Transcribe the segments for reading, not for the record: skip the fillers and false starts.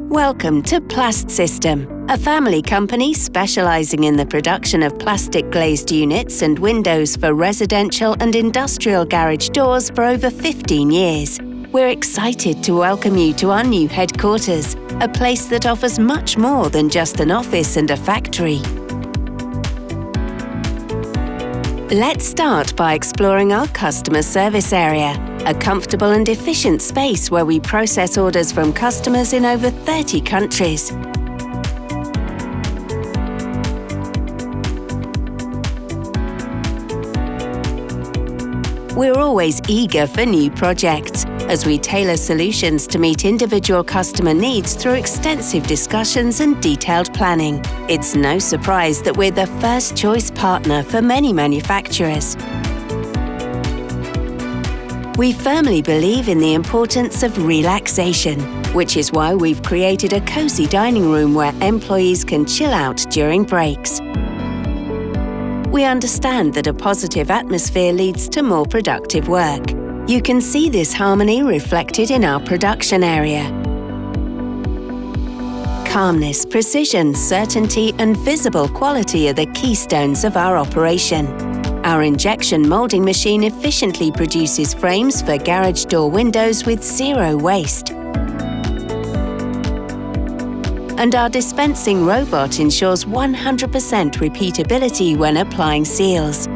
Welcome to Plast-System, a family company specializing in the production of plastic glazed units and windows for residential and industrial garage doors for over 15 years. We're excited to welcome you to our new headquarters, a place that offers much more than just an office and a factory. Let's start by exploring our customer service area, a comfortable and efficient space where we process orders from customers in over 30 countries. We're always eager for new projects, as we tailor solutions to meet individual customer needs through extensive discussions and detailed planning. It's no surprise that we're the first choice partner for many manufacturers. We firmly believe in the importance of relaxation, which is why we've created a cozy dining room where employees can chill out during breaks. We understand that a positive atmosphere leads to more productive work. You can see this harmony reflected in our production area. Calmness, precision, certainty, and visible quality are the keystones of our operation. Our injection molding machine efficiently produces frames for garage door windows with zero waste. And our dispensing robot ensures 100% repeatability when applying seals.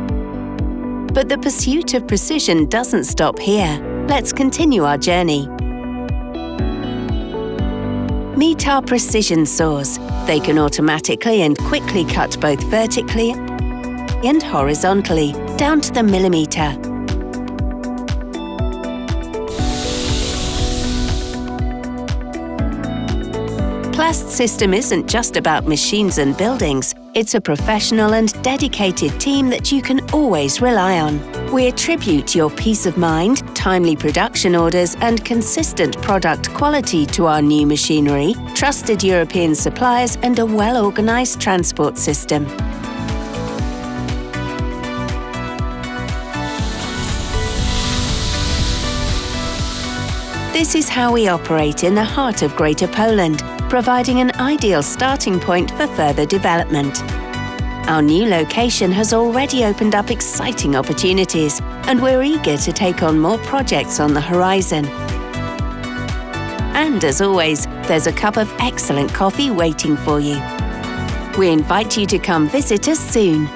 But the pursuit of precision doesn't stop here. Let's continue our journey. Meet our precision saws. They can automatically and quickly cut both vertically and horizontally, down to the millimeter. Plast-System isn't just about machines and buildings. It's a professional and dedicated team that you can always rely on. We attribute your peace of mind, timely production orders, and consistent product quality to our new machinery, trusted European suppliers, and a well-organized transport system. This is how we operate in the heart of Greater Poland, providing an ideal starting point for further development. Our new location has already opened up exciting opportunities, and we're eager to take on more projects on the horizon. And as always, there's a cup of excellent coffee waiting for you. We invite you to come visit us soon.